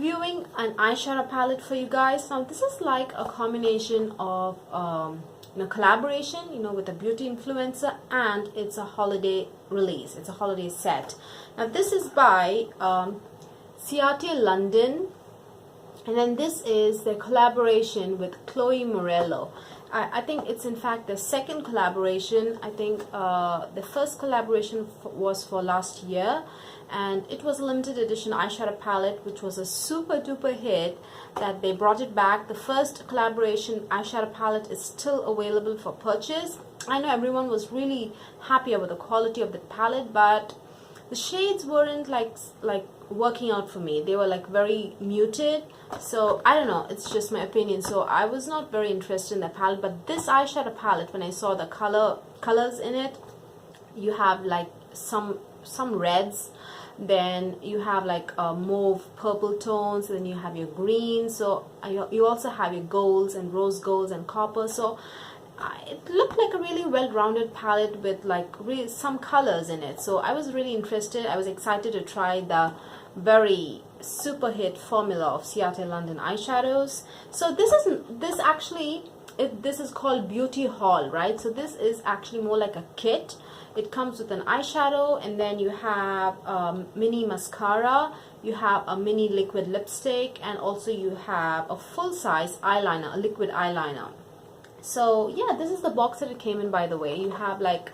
reviewing an eyeshadow palette for you guys. Now this is like a combination of collaboration, with a beauty influencer, and it's a holiday release. It's a holiday set. Now this is by Ciate London, and then this is the collaboration with Chloe Morello. I think it's in fact the second collaboration. I think the first collaboration was for last year, and it was a limited edition eyeshadow palette, which was a super duper hit that they brought it back. The first collaboration eyeshadow palette is still available for purchase. I know everyone was really happy about the quality of the palette, but the shades weren't like working out for me. They were like very muted, so I don't know, it's just my opinion. So I was not very interested in the palette. But this eyeshadow palette, when I saw the colors in it, you have like some reds, then you have like mauve purple tones, and then you have your greens, so you also have your golds and rose golds and copper. So it looked like a really well-rounded palette with like really some colors in it. So I was really interested. I was excited to try the very super hit formula of Ciate London eyeshadows. So this is called Beauty Haul, right? So this is actually more like a kit. It comes with an eyeshadow, and then you have mini mascara, you have a mini liquid lipstick, and also you have a full-size eyeliner, a liquid eyeliner. So yeah, this is the box that it came in, by the way. You have like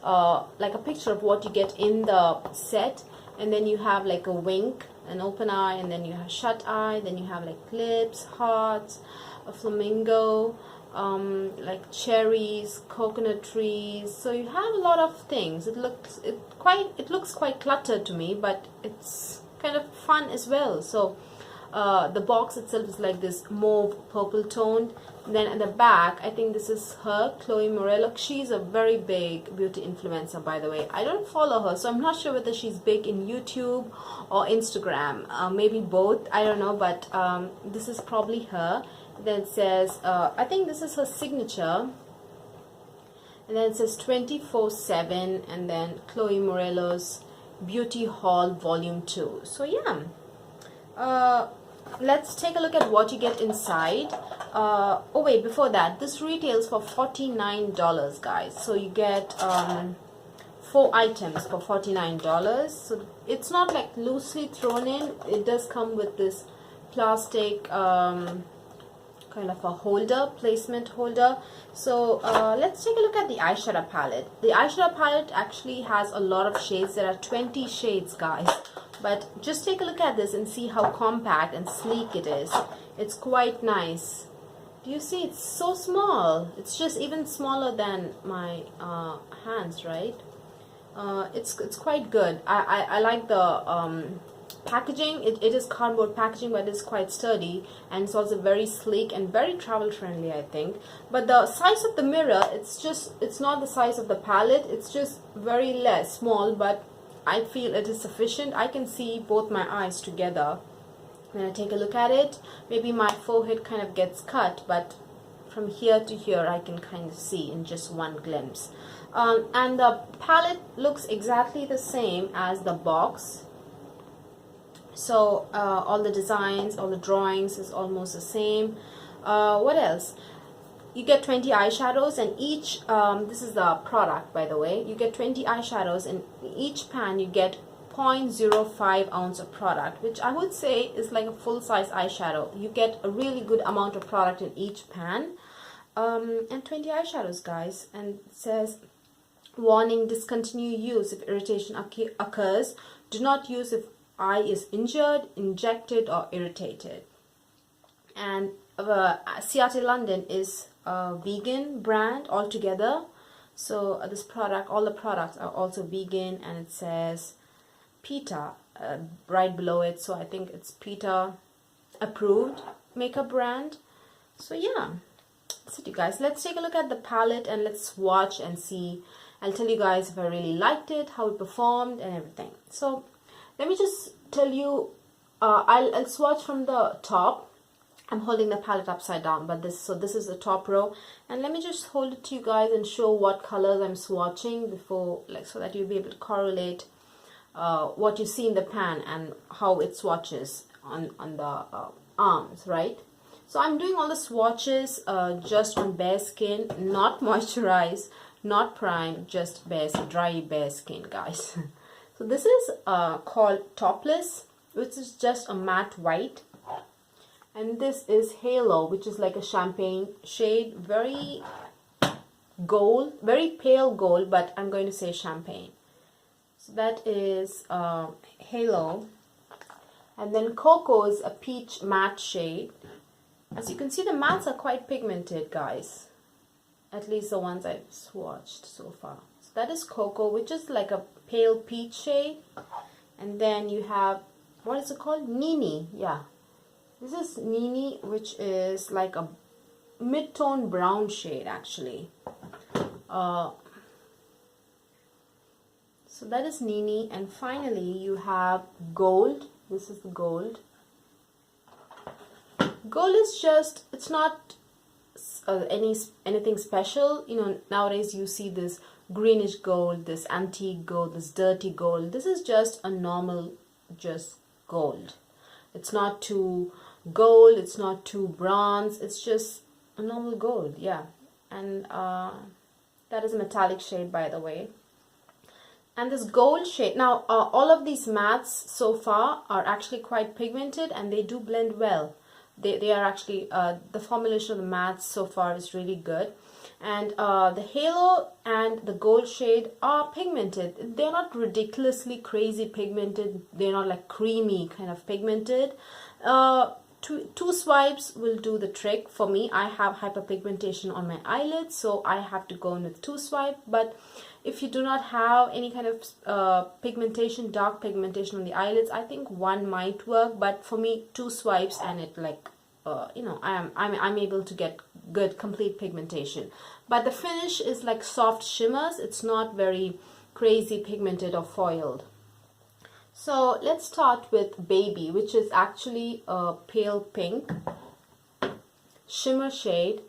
a picture of what you get in the set, and then you have like a wink, an open eye, and then you have shut eye, then you have like lips, hearts, a flamingo, like cherries, coconut trees. So you have a lot of things. It looks quite cluttered to me, but it's kind of fun as well. So the box itself is like this mauve purple toned. Then at the back, I think this is her, Chloe Morello. She's a very big beauty influencer, by the way. I don't follow her, so I'm not sure whether she's big in YouTube or Instagram. Maybe both, I don't know, but this is probably her. Then it says, I think this is her signature. And then it says 24/7, and then Chloe Morello's Beauty Haul Volume 2. So yeah. Let's take a look at what you get inside. Oh wait, before that, this retails for $49, guys. So you get 4 items for $49. So it's not like loosely thrown in. It does come with this plastic kind of a holder, placement holder. So let's take a look at the eyeshadow palette. The eyeshadow palette actually has a lot of shades. There are 20 shades, guys. But just take a look at this and see how compact and sleek it is. It's quite nice. Do you see? It's so small. It's just even smaller than my hands, right? It's quite good. I like the packaging. It is cardboard packaging, but it's quite sturdy, and it's also very sleek and very travel friendly, I think. But the size of the mirror, it's not the size of the palette. It's just very small, but I feel it is sufficient. I can see both my eyes together when I take a look at it. Maybe my forehead kind of gets cut, but from here to here I can kind of see in just one glimpse. And the palette looks exactly the same as the box. So all the designs, all the drawings is almost the same. What else? You get 20 eyeshadows, and each, this is the product, by the way. You get 20 eyeshadows, and each pan you get 0.05 ounce of product, which I would say is like a full-size eyeshadow. You get a really good amount of product in each pan. And 20 eyeshadows, guys. And it says, warning, discontinue use if irritation occurs. Do not use if eye is injured, injected, or irritated. And Ciate London is a vegan brand altogether. So this product, all the products are also vegan, and it says PETA right below it. So I think it's PETA approved makeup brand. So yeah, that's it, you guys. Let's take a look at the palette and let's swatch and see. I'll tell you guys if I really liked it, how it performed, and everything. So let me just tell you, I'll swatch from the top. I'm holding the palette upside down, but this is the top row, and let me just hold it to you guys and show what colors I'm swatching before, like, so that you'll be able to correlate what you see in the pan and how it swatches on the arms, right? So I'm doing all the swatches just on bare skin, not moisturized, not prime, just bare, dry bare skin, guys. So this is called Topless, which is just a matte white. And this is Halo, which is like a champagne shade, very gold, very pale gold, but I'm going to say champagne. So that is Halo. And then Cocoa is a peach matte shade. As you can see, the mattes are quite pigmented, guys. At least the ones I've swatched so far. So that is Cocoa, which is like a pale peach shade. And then you have, what is it called? Nini, yeah. This is Nini, which is like a mid-tone brown shade, actually. So that is Nini. And finally, you have Gold. This is the Gold. Gold is just, it's not anything special. You know, nowadays you see this greenish gold, this antique gold, this dirty gold. This is just a normal, just gold. It's not too gold, it's not too bronze, it's just a normal gold, yeah. And that is a metallic shade, by the way. And this gold shade, now all of these mattes so far are actually quite pigmented and they do blend well. They are actually, the formulation of the mattes so far is really good. And the Halo and the gold shade are pigmented. They're not ridiculously crazy pigmented. They're not like creamy kind of pigmented. Two swipes will do the trick for me. I have hyperpigmentation on my eyelids, so I have to go in with 2 swipe. But if you do not have any kind of pigmentation, dark pigmentation on the eyelids, I think 1 might work. But for me, 2 swipes and it like, you know, I'm able to get good complete pigmentation. But the finish is like soft shimmers. It's not very crazy pigmented or foiled. So let's start with Baby, which is actually a pale pink shimmer shade.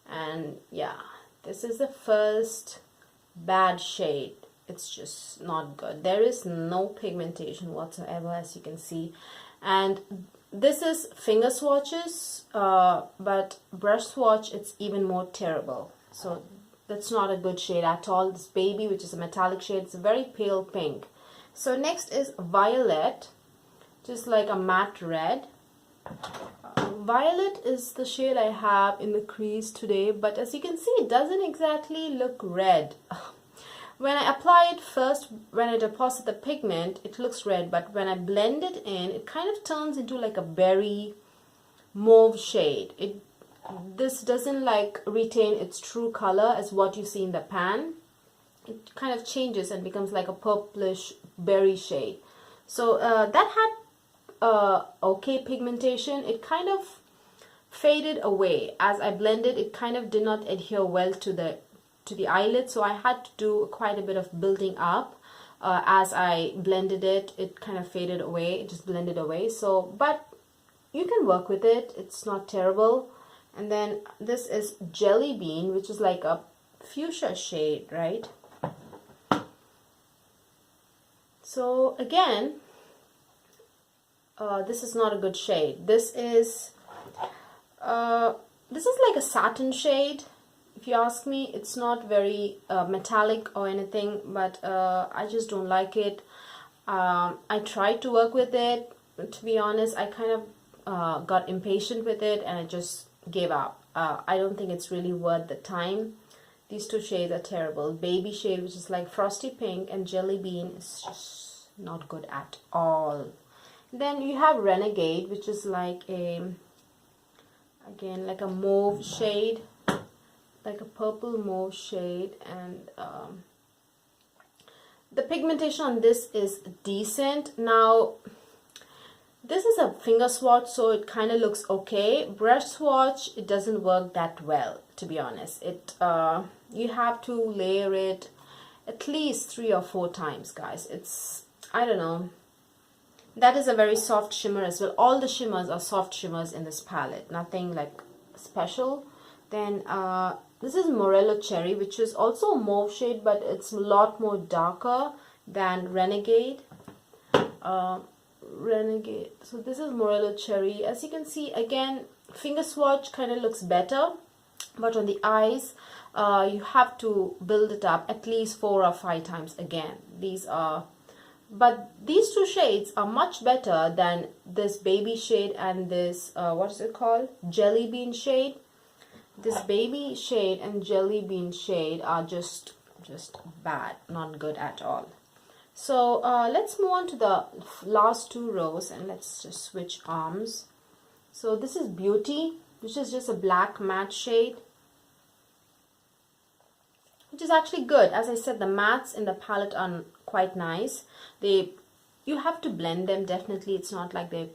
And yeah, this is the first bad shade. It's just not good. There is no pigmentation whatsoever, as you can see. And this is finger swatches, but brush swatch, it's even more terrible. So that's not a good shade at all. This Baby, which is a metallic shade, it's a very pale pink. So next is Violet, just like a matte red. Violet is the shade I have in the crease today, but as you can see, it doesn't exactly look red. When I apply it first, when I deposit the pigment, it looks red, but when I blend it in, it kind of turns into like a berry mauve shade. This doesn't like retain its true color as what you see in the pan. It kind of changes and becomes like a purplish berry shade. So that had okay pigmentation. It kind of faded away as I blended. It kind of did not adhere well to the eyelid, so I had to do quite a bit of building up as I blended it. It kind of faded away. It just blended away. So, but you can work with it. It's not terrible. And then this is Jelly Bean, which is like a fuchsia shade, right? So again, this is not a good shade. This is like a satin shade. If you ask me, it's not very metallic or anything, but I just don't like it. I tried to work with it. To be honest, I kind of got impatient with it and I just gave up. I don't think it's really worth the time. These 2 shades are terrible. Baby shade, which is like frosty pink, and Jelly Bean is just not good at all. Then you have Renegade, which is like again like a mauve shade, like a purple mauve shade, and the pigmentation on this is decent. Now this is a finger swatch, so it kind of looks okay. Brush swatch, it doesn't work that well, to be honest. You have to layer it at least 3 or 4 times, guys. It's, I don't know. That is a very soft shimmer as well. All the shimmers are soft shimmers in this palette, nothing like special. Then this is Morello Cherry, which is also a mauve shade, but it's a lot more darker than Renegade. Renegade. So this is Morello Cherry. As you can see, again, finger swatch kind of looks better, but on the eyes, you have to build it up at least 4 or 5 times again. But these two shades are much better than this baby shade and this, what is it called? Jelly bean shade. This baby shade and jelly bean shade are just bad, not good at all. So let's move on to the last 2 rows and let's just switch arms. So this is Beauty, which is just a black matte shade, which is actually good. As I said, the mattes in the palette are quite nice. You have to blend them, definitely. It's not like they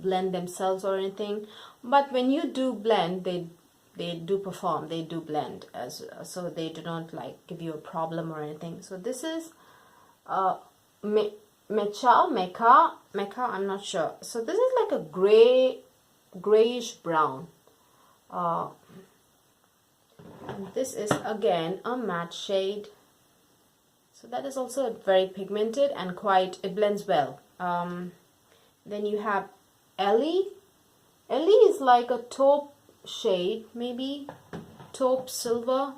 blend themselves or anything, but when you do blend, they do perform, they do blend, so they do not like give you a problem or anything. So this is Mecha, I'm not sure. So this is like a grayish brown. And this is again a matte shade. So that is also very pigmented and it blends well. Then you have Ellie. Ellie is like a taupe shade, maybe taupe silver.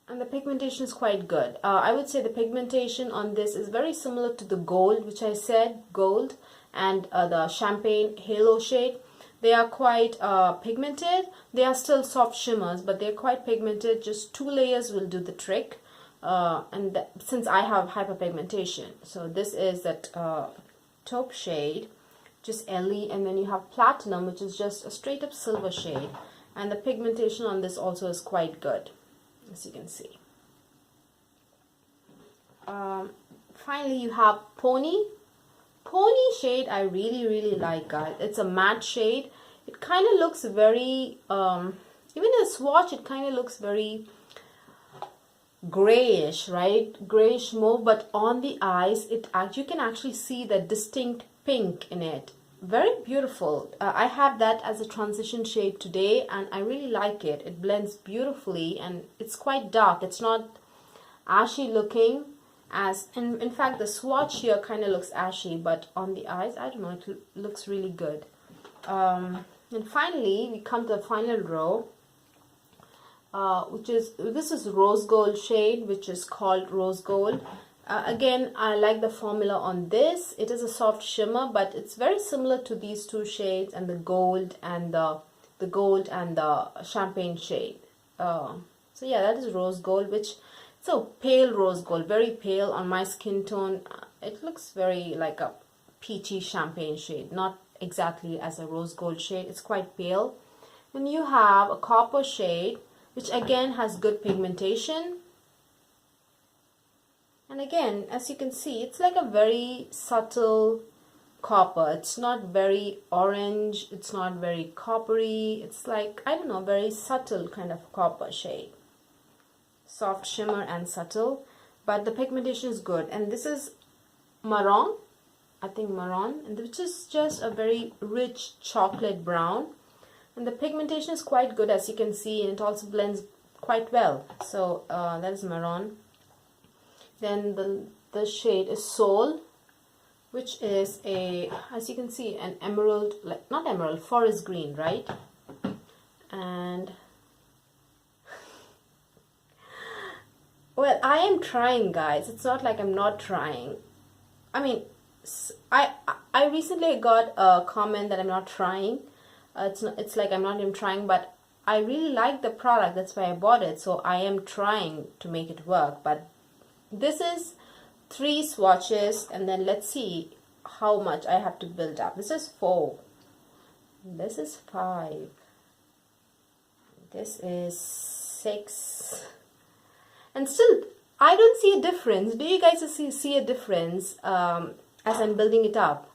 And the pigmentation is quite good. I would say the pigmentation on this is very similar to the gold, which I said, gold, and the champagne halo shade. They are quite pigmented. They are still soft shimmers, but they're quite pigmented. Just 2 layers will do the trick. Since I have hyperpigmentation, so this is that taupe shade, just Ellie, and then you have Platinum, which is just a straight up silver shade, and the pigmentation on this also is quite good, as you can see. Finally, you have Pony shade. I really like, guys. It's a matte shade. It kind of looks very even in a swatch, it kind of looks very grayish, right? Grayish mauve, but on the eyes, you can actually see the distinct pink in it. Very beautiful. I have that as a transition shade today, and I really like it. It blends beautifully, and it's quite dark. It's not ashy looking, in fact the swatch here kind of looks ashy, but on the eyes, I don't know, it looks really good. And finally, we come to the final row, this is Rose Gold shade, which is called Rose Gold. Again, I like the formula on this. It is a soft shimmer, but it's very similar to these 2 shades and the gold and the champagne shade. So yeah, that is Rose Gold, which so pale rose gold, very pale on my skin tone. It looks very like a peachy champagne shade, not exactly as a rose gold shade. It's quite pale. Then you have a copper shade, which again has good pigmentation. And again, as you can see, it's like a very subtle copper. It's not very orange, it's not very coppery. It's like, I don't know, very subtle kind of copper shade. Soft shimmer and subtle, but the pigmentation is good. And this is Marron, I think Marron, and which is just a very rich chocolate brown. And the pigmentation is quite good, as you can see, and it also blends quite well. So that is Marron. Then the shade is Soul, which is as you can see, an emerald, like not emerald, forest green, right? And well, I am trying, guys. It's not like I'm not trying. I mean, I recently got a comment that I'm not trying. It's like I'm not even trying, but I really like the product. That's why I bought it. So I am trying to make it work. But this is 3 swatches, and then let's see how much I have to build up. This is 4. This is 5. This is 6. And still, I don't see a difference. Do you guys see a difference as I'm building it up?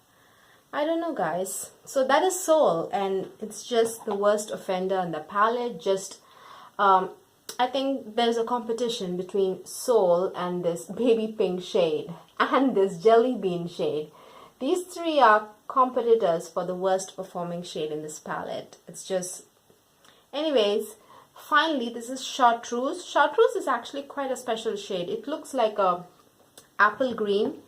I don't know, guys. So that is Soul, and it's just the worst offender on the palette. Just, I think there's a competition between Soul and this baby pink shade and this jelly bean shade. These 3 are competitors for the worst performing shade in this palette. It's just, anyways. Finally, this is Chartreuse. Chartreuse is actually quite a special shade. It looks like a apple green.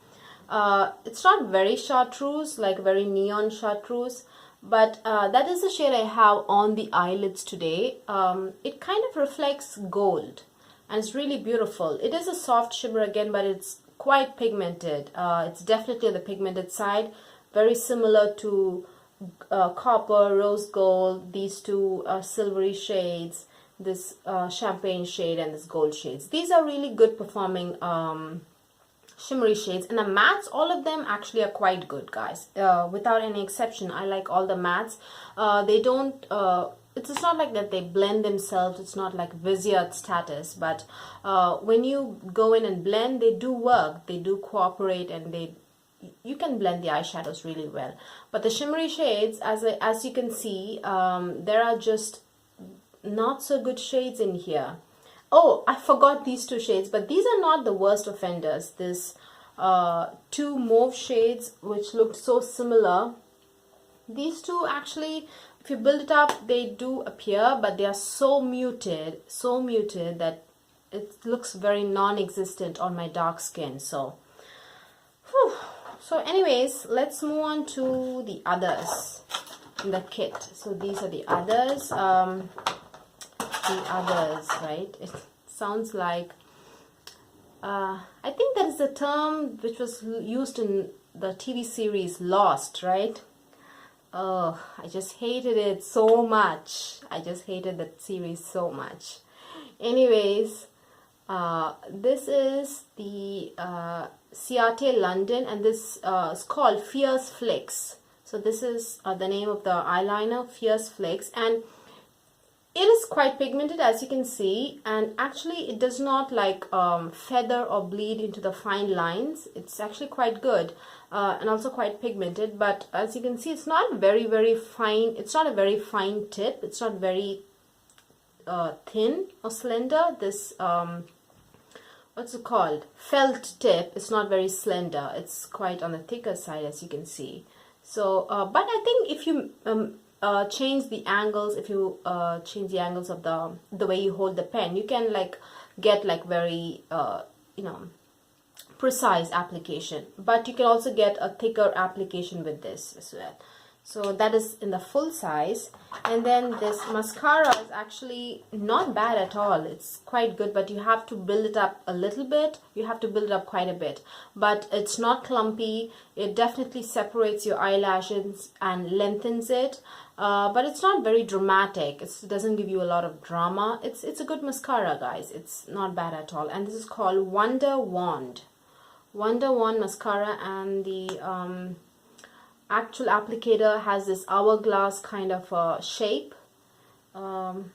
It's not very chartreuse, like very neon chartreuse, but that is the shade I have on the eyelids today. It kind of reflects gold and it's really beautiful. It is a soft shimmer again, but it's quite pigmented. It's definitely on the pigmented side, very similar to copper, rose gold, these two silvery shades, this champagne shade and this gold shades. These are really good performing shimmery shades, and the mattes, all of them actually are quite good, guys. Without any exception, I like all the mattes. They don't it's not like that they blend themselves. It's not like Viseart status, but when you go in and blend, they do work, they do cooperate, and you can blend the eyeshadows really well. But the shimmery shades, as you can see, there are just not so good shades in here. Oh, I forgot these two shades, but these are not the worst offenders. This two mauve shades which looked so similar. These two actually, if you build it up, they do appear, but they are so muted that it looks very non-existent on my dark skin. So, whew. So anyways, let's move on to the others in the kit. So these are the others. Right? It sounds like I think that is the term which was used in the TV series Lost, right? Oh, I just hated it so much. I just hated that series so much. Anyways, this is the Ciate London, and this is called Fierce Flicks. So this is the name of the eyeliner, Fierce Flicks, and it is quite pigmented, as you can see, and actually it does not like feather or bleed into the fine lines. It's actually quite good and also quite pigmented, but as you can see, it's not very fine. It's not a very fine tip. It's not very thin or slender. This what's it called, felt tip, it's not very slender. It's quite on the thicker side, as you can see. So but I think if you change the angles, if you change the angles of the way you hold the pen, you can like get like very you know, precise application, but you can also get a thicker application with this as well. So that is in the full size. And then this mascara is actually not bad at all. It's quite good, but you have to build it up a little bit. You have to build it up quite a bit, but it's not clumpy. It definitely separates your eyelashes and lengthens it, but it's not very dramatic. It doesn't give you a lot of drama. It's a good mascara, guys. It's not bad at all. And this is called Wonderwand mascara, and the actual applicator has this hourglass kind of shape. The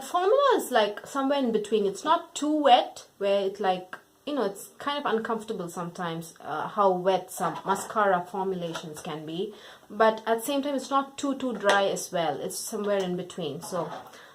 formula is like somewhere in between. It's not too wet where it's like, you know, it's kind of uncomfortable sometimes how wet some mascara formulations can be, but at the same time it's not too dry as well. It's somewhere in between. So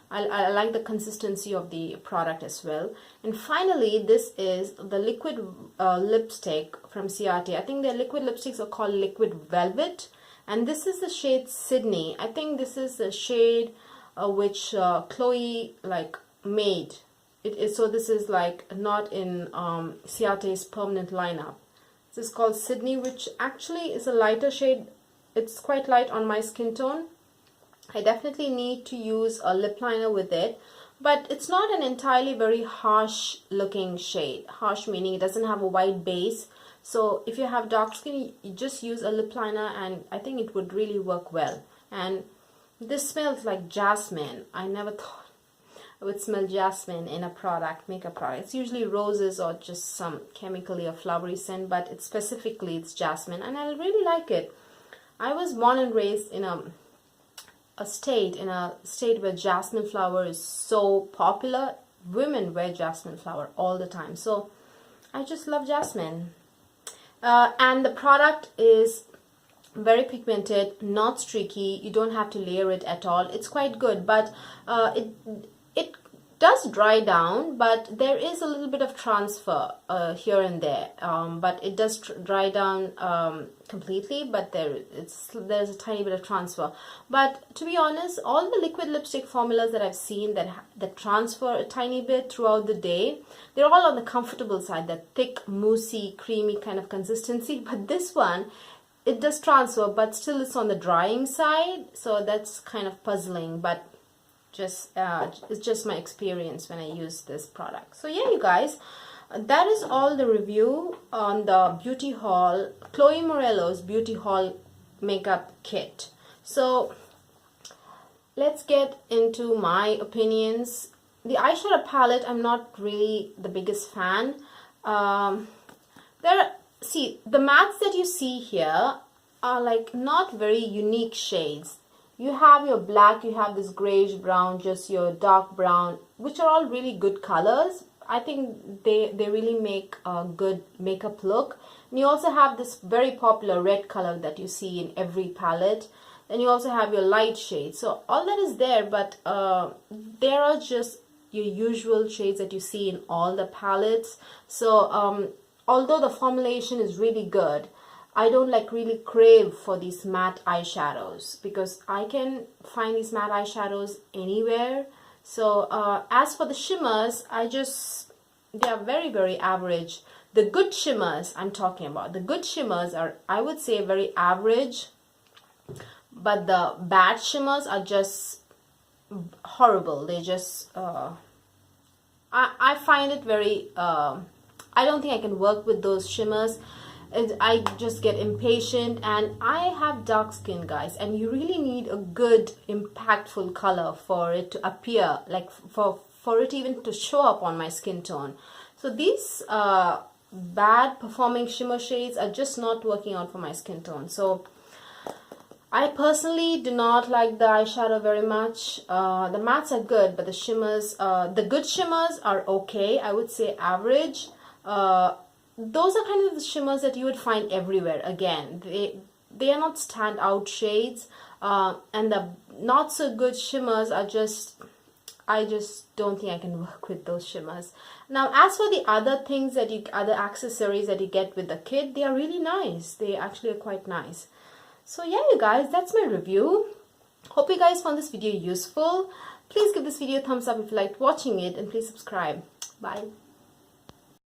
I like the consistency of the product as well. And finally, this is the liquid lipstick from Ciate. I think their liquid lipsticks are called Liquid Velvet, and this is the shade Sydney. I think this is the shade which Chloe like made. It is, so this is like not in Ciate's permanent lineup. This is called Sydney, which actually is a lighter shade. It's quite light on my skin tone. I definitely need to use a lip liner with it, but it's not an entirely very harsh looking shade. Harsh meaning it doesn't have a white base. So if you have dark skin, you just use a lip liner, and I think it would really work well. And this smells like jasmine. I never thought I would smell jasmine in a product, makeup product. It's usually roses or just some chemically or flowery scent, but it's specifically it's jasmine, and I really like it. I was born and raised in a state where jasmine flower is so popular. Women wear jasmine flower all the time, so I just love jasmine. And the product is very pigmented, not streaky. You don't have to layer it at all. It's quite good, but it does dry down, but there is a little bit of transfer here and there, but it does dry down completely, but there's a tiny bit of transfer. But to be honest, all the liquid lipstick formulas that I've seen that transfer a tiny bit throughout the day, they're all on the comfortable side, that thick, moussey, creamy kind of consistency. But this one, it does transfer, but still it's on the drying side, so that's kind of puzzling. But it's just my experience when I use this product. So yeah, you guys, that is all the review on the beauty haul, Chloe Morello's beauty haul makeup kit. So let's get into my opinions. The eyeshadow palette, I'm not really the biggest fan. See, the mattes that you see here are like not very unique shades. You have your black, you have this grayish brown, just your dark brown, which are all really good colors. I think they really make a good makeup look. And you also have this very popular red color that you see in every palette. Then you also have your light shades. So all that is there, but there are just your usual shades that you see in all the palettes. So although the formulation is really good, I don't like really crave for these matte eyeshadows, because I can find these matte eyeshadows anywhere. So as for the shimmers, they are very, very average. The good shimmers I'm talking about, the good shimmers are, I would say, very average, but the bad shimmers are just horrible. They just, I find it very, I don't think I can work with those shimmers. I just get impatient, and I have dark skin, guys, and you really need a good impactful color for it to appear, like for it even to show up on my skin tone. So these bad performing shimmer shades are just not working out for my skin tone. So I personally do not like the eyeshadow very much. The mattes are good, but the shimmers, the good shimmers are okay, I would say average. Those are kind of the shimmers that you would find everywhere. Again, they are not standout shades, and the not so good shimmers are just, I just don't think I can work with those shimmers. Now, as for the other things that other accessories that you get with the kit, they are really nice. They actually are quite nice. So yeah, you guys, that's my review. Hope you guys found this video useful. Please give this video a thumbs up if you liked watching it, and please subscribe. Bye.